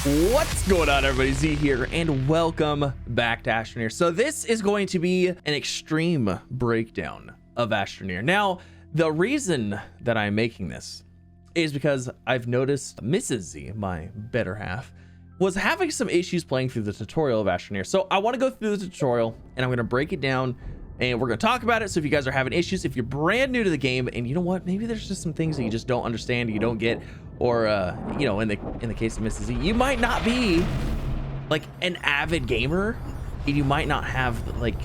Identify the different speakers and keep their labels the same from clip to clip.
Speaker 1: What's going on, everybody? Z here, and welcome back to Astroneer. So this is going to be an extreme breakdown of Astroneer. Now, the reason that I'm making this is because I've noticed Mrs. Z, my better half, was having some issues playing through the tutorial of Astroneer. So I want to go through the tutorial, and I'm going to break it down, and we're going to talk about it. So if you guys are having issues, if you're brand new to the game, and you know what, maybe there's just some things that you just don't understand, you don't get, or you know, in the case of Mrs. Z, you might not be like an avid gamer, and you might not have like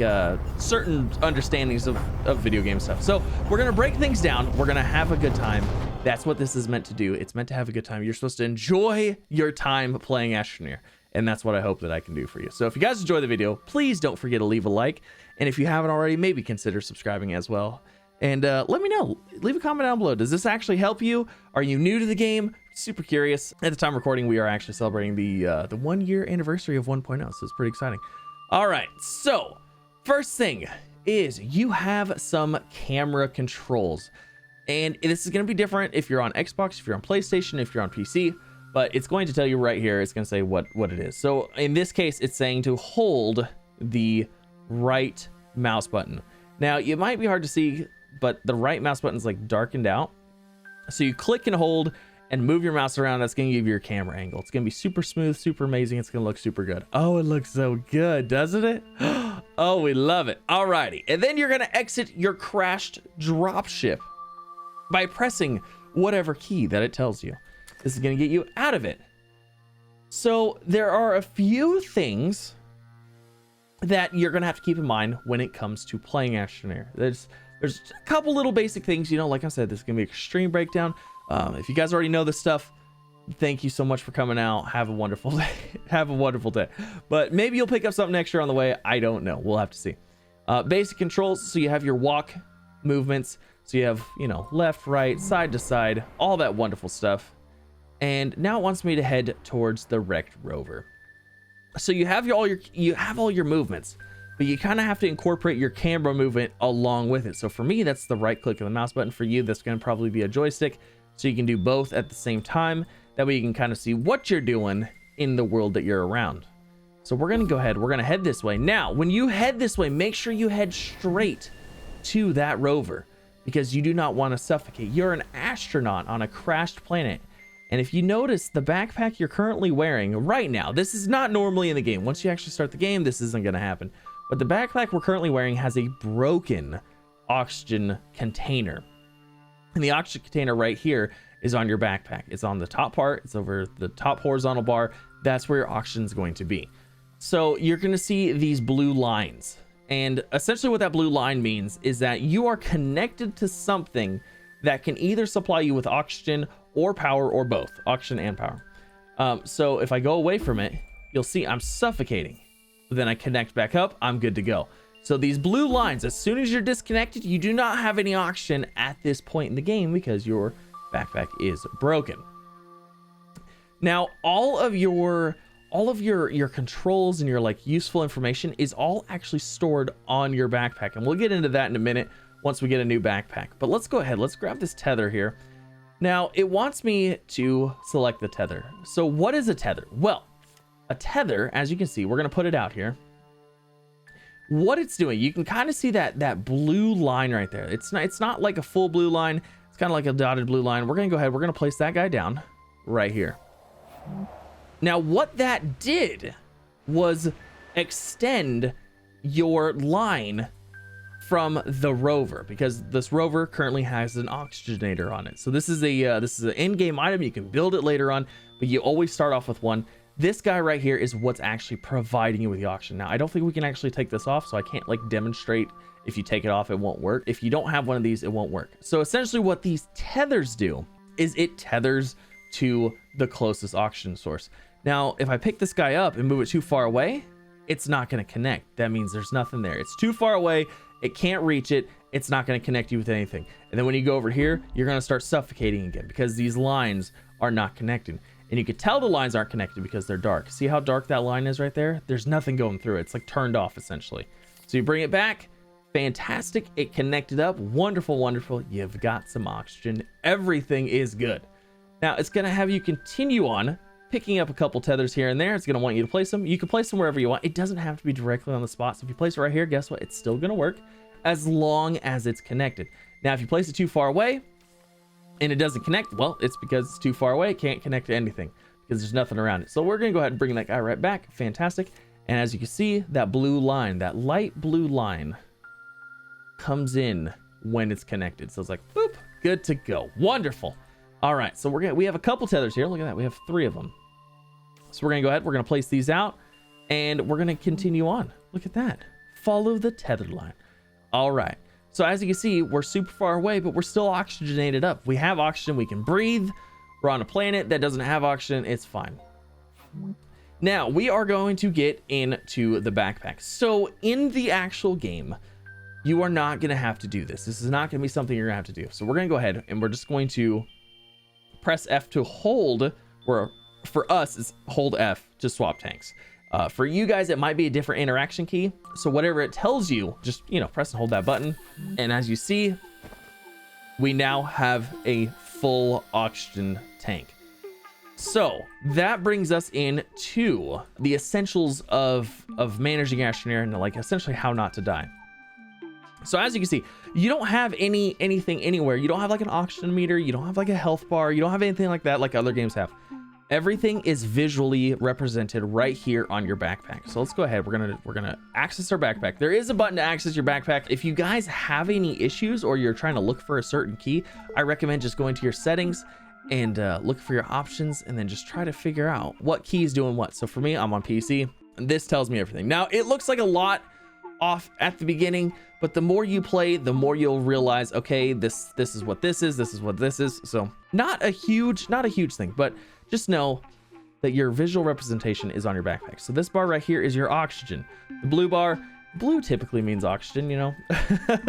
Speaker 1: certain understandings of video game stuff. So we're gonna break things down, we're gonna have a good time. That's what this is meant to do. It's meant to have a good time. You're supposed to enjoy your time playing Astroneer, and that's what I hope that I can do for you. So if you guys enjoy the video, please don't forget to leave a like, and if you haven't already, maybe consider subscribing as well. And let me know, leave a comment down below. Does this actually help you? Are you new to the game? Super curious. At the time of recording, we are actually celebrating the 1 year anniversary of 1.0, so it's pretty exciting. All right, so first thing is you have some camera controls, and this is going to be different if you're on Xbox, if you're on PlayStation, if you're on PC, but it's going to tell you right here. It's going to say what it is. So in this case, it's saying to hold the right mouse button. Now, it might be hard to see, but the right mouse button is like darkened out. So you click and hold and move your mouse around. That's going to give you your camera angle. It's going to be super smooth, super amazing. It's going to look super good. Oh, it looks so good, doesn't it? Oh, we love it. Alrighty. And then you're going to exit your crashed dropship by pressing whatever key that it tells you. This is going to get you out of it. So there are a few things that you're going to have to keep in mind when it comes to playing Astroneer. There's a couple little basic things, you know, like I said, this is going to be an extreme breakdown. If you guys already know this stuff, thank you so much for coming out. Have a wonderful day. Have a wonderful day. But maybe you'll pick up something extra on the way. I don't know. We'll have to see. Basic controls. So you have your walk movements. So you have, you know, left, right, side to side, all that wonderful stuff. And now it wants me to head towards the wrecked rover. So you have all your movements, but you kind of have to incorporate your camera movement along with it. So for me, that's the right click of the mouse button. For you, that's going to probably be a joystick. So you can do both at the same time. That way you can kind of see what you're doing in the world that you're around. So we're going to go ahead. We're going to head this way. Now, when you head this way, make sure you head straight to that rover, because you do not want to suffocate. You're an astronaut on a crashed planet. And if you notice, the backpack you're currently wearing right now, this is not normally in the game. Once you actually start the game, this isn't going to happen. But the backpack we're currently wearing has a broken oxygen container. And the oxygen container right here is on your backpack. It's on the top part. It's over the top horizontal bar. That's where your oxygen is going to be. So you're going to see these blue lines. And essentially what that blue line means is that you are connected to something that can either supply you with oxygen or power, or both, oxygen and power. So if I go away from it, you'll see I'm suffocating. Then I connect back up, I'm good to go. So these blue lines, as soon as you're disconnected, you do not have any oxygen at this point in the game because your backpack is broken. Now, all of your controls and your like useful information is all actually stored on your backpack, and we'll get into that in a minute once we get a new backpack. But let's go ahead, let's grab this tether here. Now, it wants me to select the tether. So what is a tether? Well, a tether, as you can see, we're going to put it out here. What it's doing, you can kind of see that blue line right there. It's not like a full blue line. It's kind of like a dotted blue line. We're going to go ahead. We're going to place that guy down right here. Now, what that did was extend your line from the rover, because this rover currently has an oxygenator on it. So this is an in-game item. You can build it later on, but you always start off with one. This guy right here is what's actually providing you with the oxygen. Now, I don't think we can actually take this off, so I can't like demonstrate. If you take it off, it won't work. If you don't have one of these, it won't work. So essentially what these tethers do is it tethers to the closest oxygen source. Now, if I pick this guy up and move it too far away, it's not going to connect. That means there's nothing there. It's too far away. It can't reach it. It's not going to connect you with anything. And then when you go over here, you're going to start suffocating again because these lines are not connected. And you can tell the lines aren't connected because they're dark. See how dark that line is right there? There's nothing going through it. It's like turned off essentially. So you bring it back. Fantastic. It connected up. Wonderful, wonderful. You've got some oxygen. Everything is good. Now it's going to have you continue on picking up a couple tethers here and there. It's going to want you to place them. You can place them wherever you want. It doesn't have to be directly on the spot. So if you place it right here, guess what? It's still going to work as long as it's connected. Now, if you place it too far away and it doesn't connect, well, it's because it's too far away. It can't connect to anything because there's nothing around it. So we're going to go ahead and bring that guy right back. Fantastic. And as you can see, that blue line, that light blue line comes in when it's connected. So it's like, boop, good to go. Wonderful. All right. So we have a couple tethers here. Look at that. We have 3 of them. So we're going to go ahead. We're going to place these out and we're going to continue on. Look at that. Follow the tethered line. All right. So as you can see, we're super far away, but we're still oxygenated up. We have oxygen. We can breathe. We're on a planet that doesn't have oxygen. It's fine. Now we are going to get into the backpack. So in the actual game, you are not going to have to do this. This is not going to be something you're going to have to do. So we're going to go ahead and we're just going to press F to hold, or for us, it's hold F to swap tanks. For you guys, it might be a different interaction key. So whatever it tells you, just, press and hold that button. And as you see, we now have a full oxygen tank. So that brings us into the essentials of managing Astroneer and like essentially how not to die. So as you can see, you don't have anything anywhere. You don't have like an oxygen meter. You don't have like a health bar. You don't have anything like that like other games have. Everything is visually represented right here on your backpack. So let's go ahead. We're gonna access our backpack. There is a button to access your backpack. If you guys have any issues or you're trying to look for a certain key, I recommend just going to your settings and look for your options and then just try to figure out what key is doing what. So for me, I'm on PC and this tells me everything. Now it looks like a lot off at the beginning, but the more you play, the more you'll realize, okay, this is what this is, this is what this is. So not a huge thing, but just know that your visual representation is on your backpack. So this bar right here is your oxygen. The blue bar, blue typically means oxygen,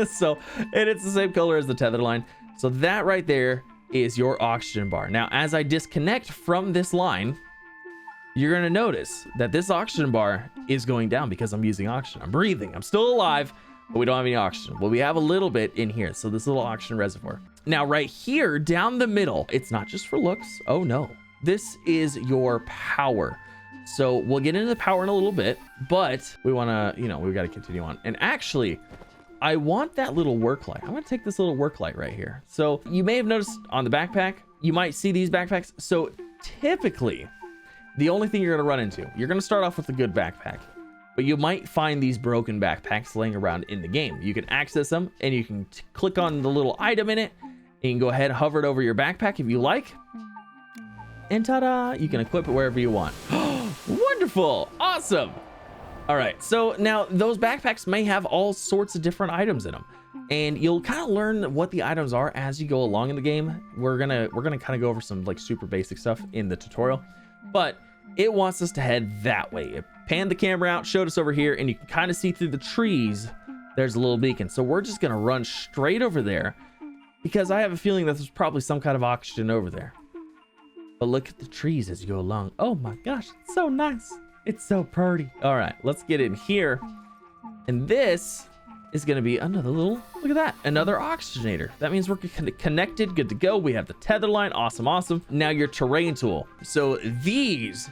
Speaker 1: so, and it's the same color as the tether line. So that right there is your oxygen bar. Now, as I disconnect from this line, you're going to notice that this oxygen bar is going down because I'm using oxygen. I'm breathing. I'm still alive, but we don't have any oxygen. Well, we have a little bit in here. So this little oxygen reservoir. Now, right here down the middle, it's not just for looks. Oh, no. This is your power. So we'll get into the power in a little bit, but we want to, we've got to continue on. And actually, I want that little work light. I'm going to take this little work light right here. So you may have noticed on the backpack, you might see these backpacks. So typically, the only thing you're going to run into, you're going to start off with a good backpack, but you might find these broken backpacks laying around in the game. You can access them and you can click on the little item in it and you can go ahead and hover it over your backpack if you like. And ta-da, you can equip it wherever you want. Wonderful. Awesome. All right. So now those backpacks may have all sorts of different items in them and you'll kind of learn what the items are as you go along in the game. We're going to kind of go over some like super basic stuff in the tutorial, but it wants us to head that way. It panned the camera out, showed us over here, and you can kind of see through the trees. There's a little beacon. So we're just going to run straight over there because I have a feeling that there's probably some kind of oxygen over there. But look at the trees as you go along. Oh my gosh, it's so nice. It's so pretty. All right, let's get in here. And this is going to be another little, look at that, another oxygenator. That means we're connected, good to go. We have the tether line. Awesome, awesome. Now your terrain tool. So these,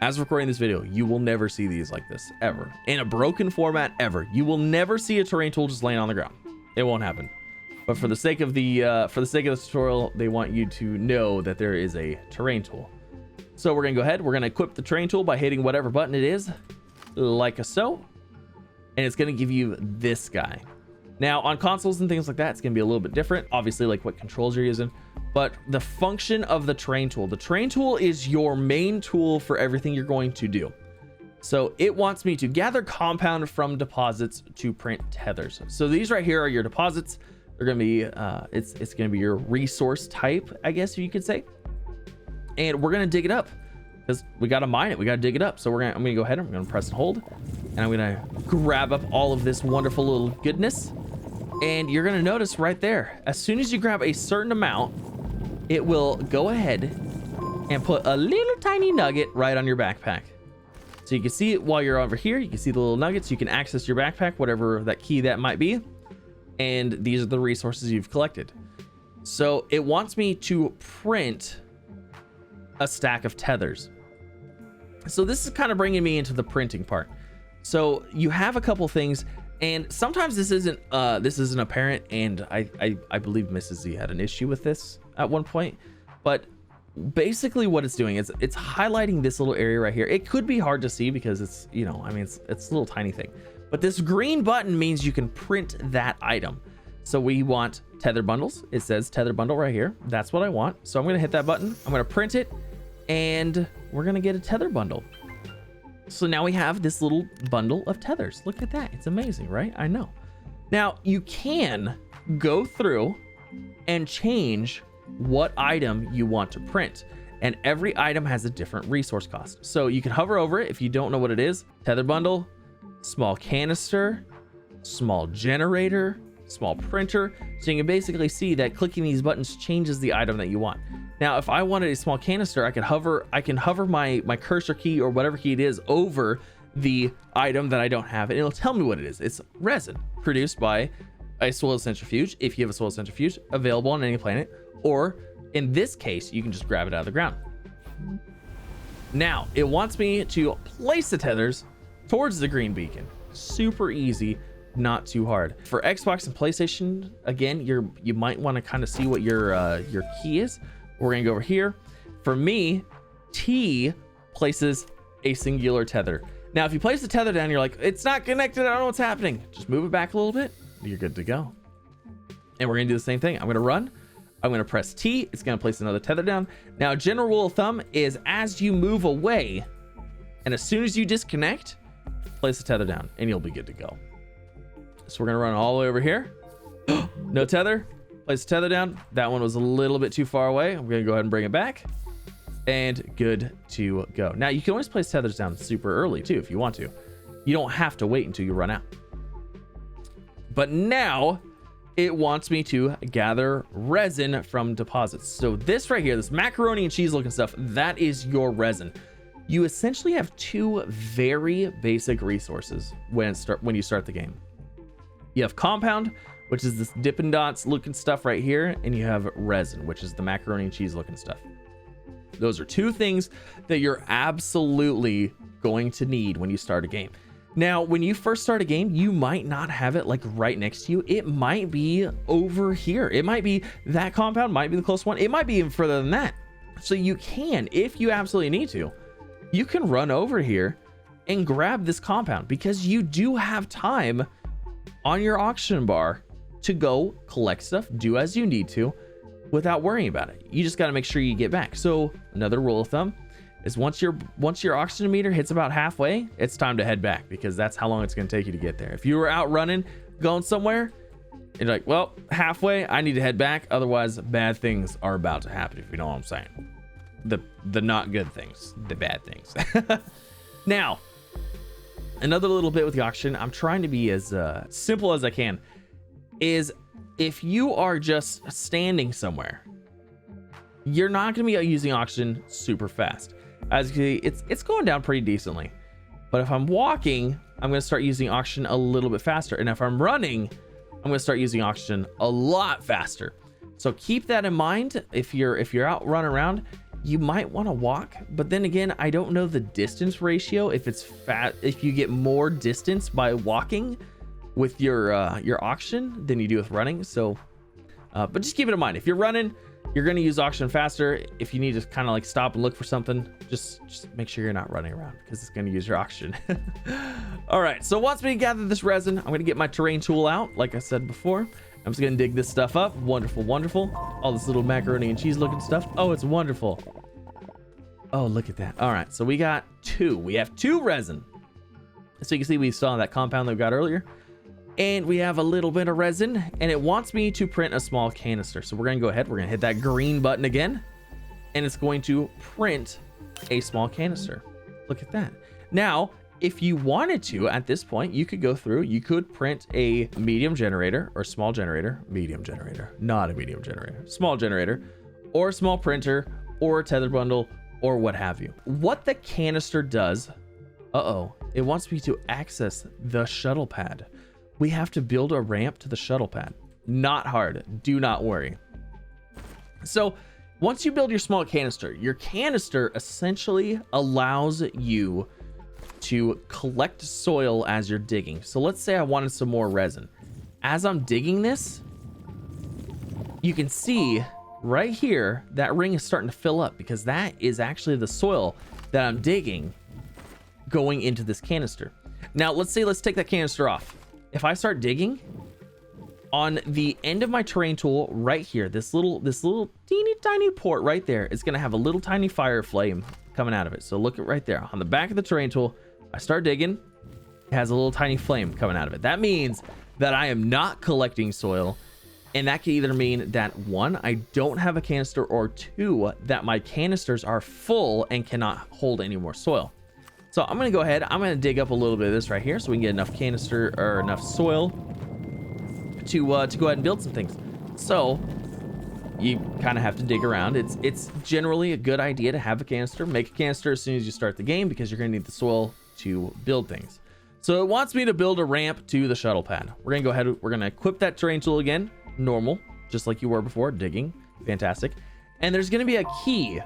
Speaker 1: as recording this video, you will never see these like this ever. In a broken format ever. You will never see a terrain tool just laying on the ground. It won't happen. But for the sake of the tutorial, they want you to know that there is a terrain tool. So we're gonna go ahead. We're gonna equip the terrain tool by hitting whatever button it is, like so, and it's gonna give you this guy. Now on consoles and things like that, it's gonna be a little bit different. Obviously, like what controls you're using, but the function of the terrain tool. The terrain tool is your main tool for everything you're going to do. So it wants me to gather compound from deposits to print tethers. So these right here are your deposits. They're gonna be it's gonna be your resource type, I guess you could say. And we're gonna dig it up because we gotta mine it. We gotta dig it up. So I'm gonna go ahead and I'm gonna press and hold, and I'm gonna grab up all of this wonderful little goodness. And you're gonna notice right there, as soon as you grab a certain amount, it will go ahead and put a little tiny nugget right on your backpack. So you can see it while you're over here. You can see the little nuggets. You can access your backpack, whatever that key that might be. And these are the resources you've collected. So it wants me to print a stack of tethers. So this is kind of bringing me into the printing part. So you have a couple things, and sometimes this isn't apparent, and I believe Mrs. Z had an issue with this at one point. But basically what it's doing is it's highlighting this little area right here. It could be hard to see because it's, you know, I mean, it's a little tiny thing. But this green button means you can print that item. So we want tether bundles. It says tether bundle right here. That's what I want. So I'm going to hit that button. I'm going to print it, and we're going to get a tether bundle. So now we have this little bundle of tethers. Look at that. It's amazing, right? I know. Now you can go through and change what item you want to print, and every item has a different resource cost. So you can hover over it if you don't know what it is. Tether bundle, small canister, small generator, small printer. So you can basically see that clicking these buttons changes the item that you want. Now, if I wanted a small canister, I can hover my cursor key or whatever key it is over the item that I don't have, and it'll tell me what it is. It's resin produced by a soil centrifuge, if you have a soil centrifuge available on any planet, or in this case, you can just grab it out of the ground. Now, it wants me to place the tethers towards the green beacon. Super easy, not too hard. For Xbox and PlayStation, again, you might want to kind of see what your key is. We're gonna go over here. For me, T places a singular tether. Now, if you place the tether down, you're like, it's not connected, I don't know what's happening. Just move it back a little bit, you're good to go. And we're gonna do the same thing. I'm gonna run. I'm gonna press T. It's gonna place another tether down. Now, general rule of thumb is as you move away, and as soon as you disconnect, place the tether down, and you'll be good to go. So we're gonna run all the way over here. No tether. Place the tether down. That one was a little bit too far away. I'm gonna go ahead and bring it back, and good to go. Now you can always place tethers down super early too if you want to. You don't have to wait until you run out. But now it wants me to gather resin from deposits. So this right here, this macaroni and cheese looking stuff, that is your resin. You essentially have two very basic resources when you start the game. You have compound, which is this Dippin' Dots looking stuff right here, and you have resin, which is the macaroni and cheese looking stuff. Those are two things that you're absolutely going to need when you start a game. Now, when you first start a game, you might not have it like right next to you. It might be over here. It might be that compound, might be the close one. It might be even further than that. So you can, if you absolutely need to, you can run over here and grab this compound, because you do have time on your auction bar to go collect stuff, do as you need to without worrying about it. You just got to make sure you get back. So another rule of thumb is once your oxygen meter hits about halfway, it's time to head back, because that's how long it's going to take you to get there. If you were out running, going somewhere, you're like, well, halfway, I need to head back. Otherwise, bad things are about to happen, if you know what I'm saying. The not good things, the bad things. Now, another little bit with the auction, I'm trying to be as simple as I can, is if you are just standing somewhere, you're not going to be using auction super fast. As you can see, it's going down pretty decently. But if I'm walking, I'm going to start using auction a little bit faster. And if I'm running, I'm going to start using auction a lot faster. So keep that in mind. If you're out running around, you might want to walk. But then again, I don't know the distance ratio. If you get more distance by walking with your auction than you do with running. So but just keep it in mind. If you're running, you're going to use auction faster. If you need to kind of like stop and look for something, just make sure you're not running around, because it's going to use your auction. All right, so once we gather this resin, I'm going to get my terrain tool out, like I said before. I'm just going to dig this stuff up. Wonderful, wonderful. All this little macaroni and cheese looking stuff. Oh, it's wonderful. Oh, look at that. All right, so we have two resin. So you can see we saw that compound that we got earlier. And we have a little bit of resin, and it wants me to print a small canister. So we're going to go ahead. We're going to hit that green button again, and it's going to print a small canister. Look at that. Now, if you wanted to, at this point, you could go through, you could print a medium generator or small generator, medium generator, not a medium generator, small generator, or a small printer, or a tether bundle, or what have you. What the canister does, it wants me to access the shuttle pad. We have to build a ramp to the shuttle pad. Not hard, do not worry. So Once you build your small canister, your canister essentially allows you to collect soil as you're digging. So let's say I wanted some more resin. As I'm digging this, you can see right here that ring is starting to fill up because that is actually the soil that I'm digging going into this canister. Now let's take that canister off. If I start digging, on the end of my terrain tool right here, this little teeny tiny port right there is going to have a little tiny fire flame coming out of it. So look at right there on the back of the terrain tool. I start digging, it has a little tiny flame coming out of it. That means that I am not collecting soil, and that can either mean that 1, I don't have a canister, or 2, that my canisters are full and cannot hold any more soil. So I'm going to go ahead, I'm going to dig up a little bit of this right here so we can get enough canister or enough soil to go ahead and build some things. So you kind of have to dig around. It's generally a good idea to have a canister. Make a canister as soon as you start the game because you're going to need the soil to build things. So it wants me to build a ramp to the shuttle pad. We're going to go ahead, we're going to equip that terrain tool again, normal, just like you were before, digging, fantastic. And there's going to be a key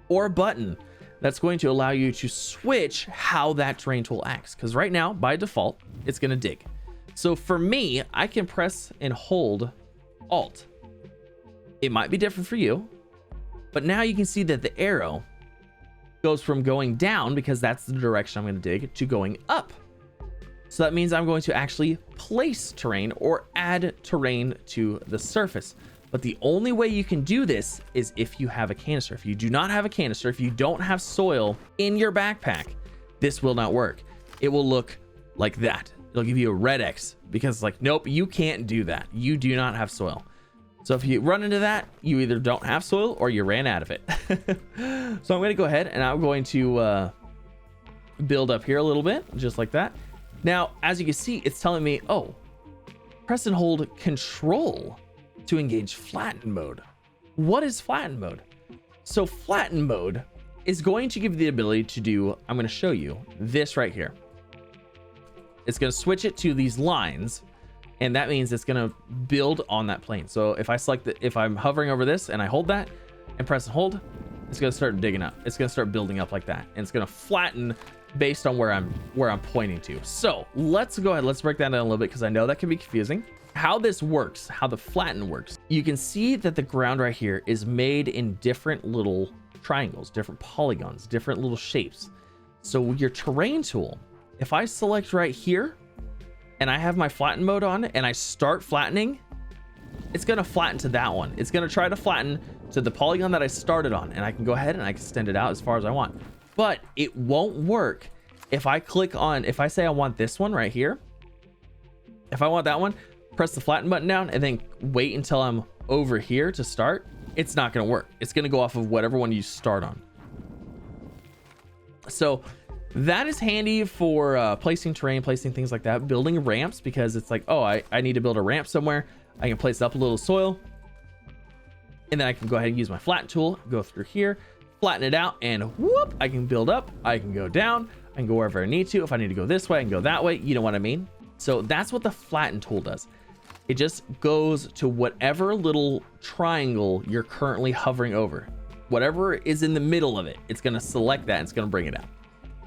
Speaker 1: or a button that's going to allow you to switch how that terrain tool acts, because right now by default it's going to dig. So for me, I can press and hold Alt. It might be different for you, but now you can see that the arrow goes from going down, because that's the direction I'm going to dig, to going up. So that means I'm going to actually place terrain or add terrain to the surface. But the only way you can do this is if you have a canister. If you do not have a canister, if you don't have soil in your backpack, this will not work. It will look like that. It'll give you a red X because it's like, nope, you can't do that. You do not have soil. So if you run into that, you either don't have soil or you ran out of it. So I'm going to go ahead and I'm going to build up here a little bit, just like that. Now, as you can see, it's telling me, oh, press and hold Control to engage flatten mode. What is flatten mode? So flatten mode is going to give you the ability to do, I'm going to show you this right here. It's going to switch it to these lines, and that means it's going to build on that plane. So if I select it, if I'm hovering over this and I hold that and press and hold, it's going to start digging up. It's going to start building up like that, and it's going to flatten based on where I'm pointing to. So let's go ahead, let's break that down a little bit, because I know that can be confusing. How this works, how the flatten works, you can see that the ground right here is made in different little triangles, different polygons, different little shapes. So your terrain tool, if I select right here and I have my flatten mode on and I start flattening, it's going to flatten to that one. It's going to try to flatten to the polygon that I started on, and I can go ahead and I can extend it out as far as I want. But it won't work if I click on, if I say I want this one right here, if I want that one, press the flatten button down and then wait until I'm over here to start, it's not going to work. It's going to go off of whatever one you start on. So that is handy for placing terrain, placing things like that, building ramps, because it's like, oh, I need to build a ramp somewhere. I can place up a little soil, and then I can go ahead and use my flatten tool, go through here, flatten it out, and whoop, I can build up, I can go down, I can go wherever I need to. If I need to go this way, I can go that way. You know what I mean? So that's what the flatten tool does. It just goes to whatever little triangle you're currently hovering over. Whatever is in the middle of it, it's going to select that and it's going to bring it out.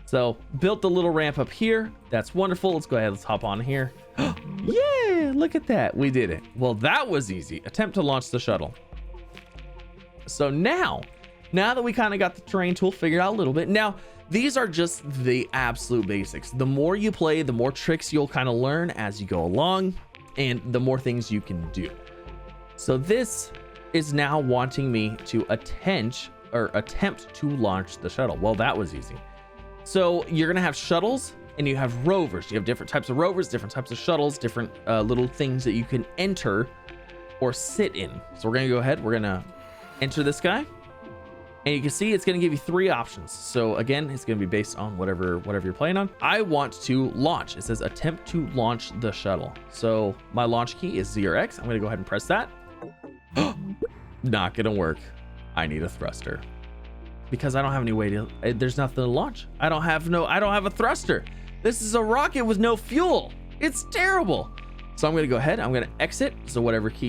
Speaker 1: So built the little ramp up here. That's wonderful. Let's go ahead. Let's hop on here. Yeah, look at that. We did it. Well, that was easy. Attempt to launch the shuttle. So now that we kind of got the terrain tool figured out a little bit, now these are just the absolute basics. The more you play, the more tricks you'll kind of learn as you go along, and the more things you can do. So this is now wanting me to attempt to launch the shuttle. Well, that was easy. So you're gonna have shuttles and you have rovers. You have different types of rovers, different types of shuttles, different little things that you can enter or sit in. So we're gonna go ahead, we're gonna enter this guy, and you can see it's gonna give you 3 options. So again, it's gonna be based on whatever you're playing on. I want to launch. It says attempt to launch the shuttle. So my launch key is Z or X. I'm gonna go ahead and press that. Not gonna work. I need a thruster, because I don't have any way to, there's nothing to launch. I don't have a thruster. This is a rocket with no fuel. It's terrible. So I'm gonna go ahead, I'm gonna exit. So whatever key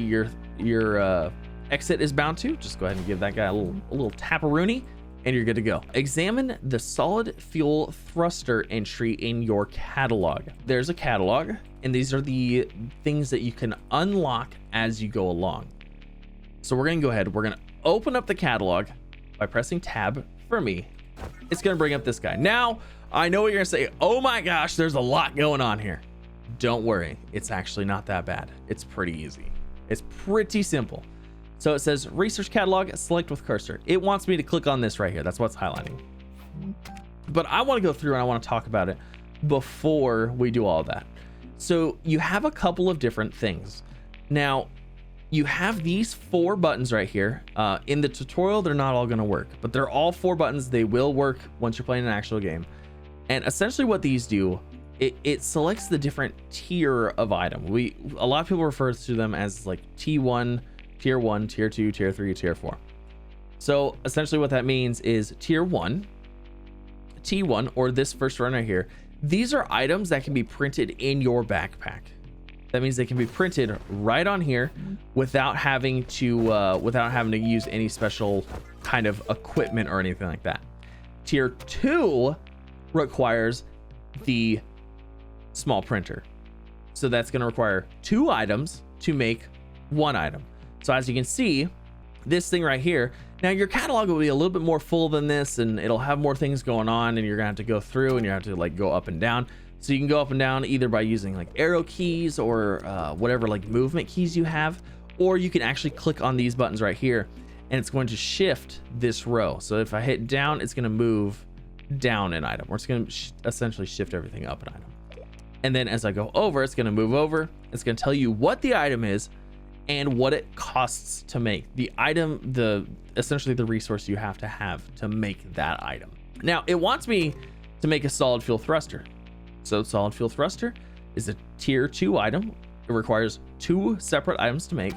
Speaker 1: you're exit is bound to. Just go ahead and give that guy a little tap-a-rooney, and you're good to go. Examine the solid fuel thruster entry in your catalog. There's a catalog, and these are the things that you can unlock as you go along. So we're gonna go ahead, we're gonna open up the catalog by pressing tab. For me, it's gonna bring up this guy. Now, I know what you're gonna say, oh my gosh, there's a lot going on here. Don't worry, it's actually not that bad. It's pretty easy. It's pretty simple. So it says research catalog, select with cursor. It wants me to click on this right here. That's what's highlighting. But I want to go through and I want to talk about it before we do all that. So you have a couple of different things. Now, you have these 4 buttons right here. In the tutorial, they're not all going to work, but they're all 4 buttons. They will work once you're playing an actual game. And essentially what these do, it selects the different tier of item. A lot of people refer to them as like T1, tier 1, tier 2, tier 3, tier 4. So essentially what that means is tier 1, T1, or this first one right here, these are items that can be printed in your backpack. That means they can be printed right on here without having to use any special kind of equipment or anything like that. Tier 2 requires the small printer. So that's going to require 2 items to make 1 item. So as you can see, this thing right here, now your catalog will be a little bit more full than this, and it'll have more things going on, and you're gonna have to go through and you have to like go up and down. So you can go up and down either by using like arrow keys or whatever like movement keys you have, or you can actually click on these buttons right here and it's going to shift this row. So if I hit down, it's going to move down an item, or it's going to essentially shift everything up an item. And then as I go over, it's going to move over. It's going to tell you what the item is and what it costs to make the item, essentially the resource you have to make that item. Now it wants me to make a solid fuel thruster. So solid fuel thruster is a tier 2 item. It requires 2 separate items to make.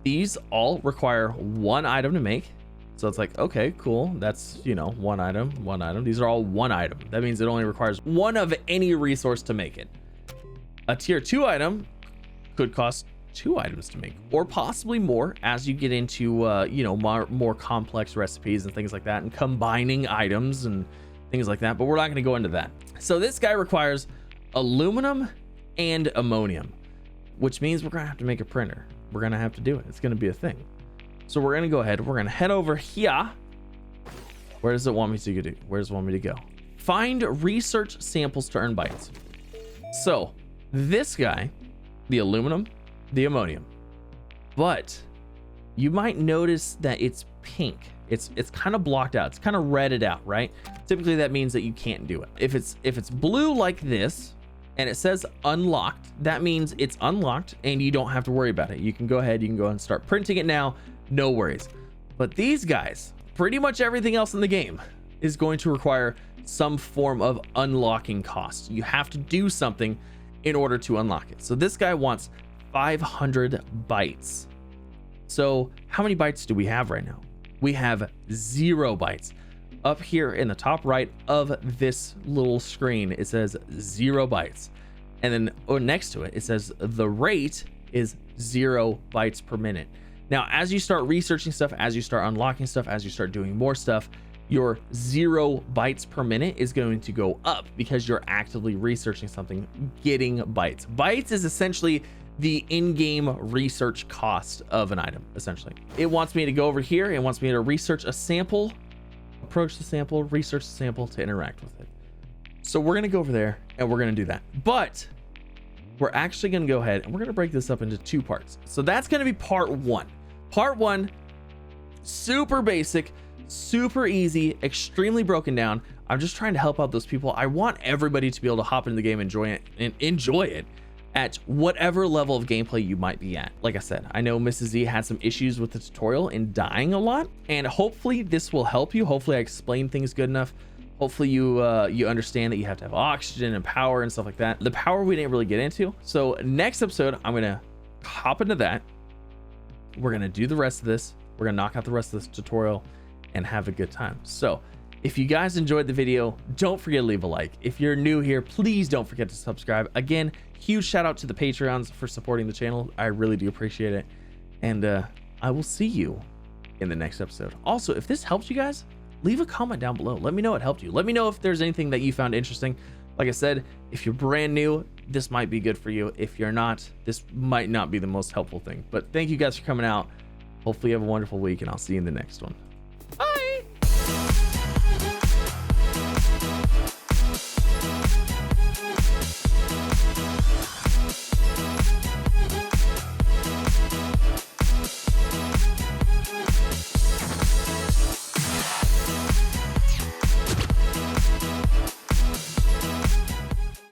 Speaker 1: These all require 1 item to make. So it's like, okay, cool. That's, 1 item. These are all 1 item. That means it only requires 1 of any resource to make it. A tier 2 item could cost 2 items to make, or possibly more as you get into more complex recipes and things like that, and combining items and things like that, but we're not going to go into that. So this guy requires aluminum and ammonium, which means we're going to have to make a printer. We're going to have to do it. It's going to be a thing. So we're going to go ahead, we're going to head over here. Where does it want me to do? Where does it want me to go? Find research samples to earn bytes. So this guy, the aluminum, the ammonium, but you might notice that it's pink. It's kind of blocked out. It's kind of redded out, right? Typically that means that you can't do it. If it's blue like this and it says unlocked, that means it's unlocked and you don't have to worry about it. You can go ahead and start printing it now, no worries. But these guys, pretty much everything else in the game is going to require some form of unlocking cost. You have to do something in order to unlock it. So this guy wants 500 bytes. So how many bytes do we have right now? We have 0 bytes. Up here in the top right of this little screen, it says 0 bytes. And then next to it, it says the rate is 0 bytes per minute. Now, as you start researching stuff, as you start unlocking stuff, as you start doing more stuff, your 0 bytes per minute is going to go up because you're actively researching something, getting bytes. Bytes is essentially the in-game research cost of an item, essentially. It wants me to go over here. It wants me to research a sample, approach the sample, research the sample to interact with it. So we're going to go over there and we're going to do that. But we're actually going to go ahead and we're going to break this up into 2 parts. So that's going to be part 1. Part 1, super basic, super easy, extremely broken down. I'm just trying to help out those people. I want everybody to be able to hop into the game and enjoy it at whatever level of gameplay you might be at. Like I said, I know Mrs. Z had some issues with the tutorial and dying a lot, and hopefully this will help you. Hopefully I explain things good enough. Hopefully you understand that you have to have oxygen and power and stuff like that. The power we didn't really get into. So next episode, I'm gonna hop into that. We're gonna do the rest of this. We're gonna knock out the rest of this tutorial and have a good time. So if you guys enjoyed the video, don't forget to leave a like. If you're new here, please don't forget to subscribe. Again, huge shout out to the Patreons for supporting the channel. I really do appreciate it. And I will see you in the next episode. Also, if this helps you guys, leave a comment down below. Let me know it helped you. Let me know if there's anything that you found interesting. Like I said, if you're brand new, this might be good for you. If you're not, this might not be the most helpful thing. But thank you guys for coming out. Hopefully you have a wonderful week, and I'll see you in the next one.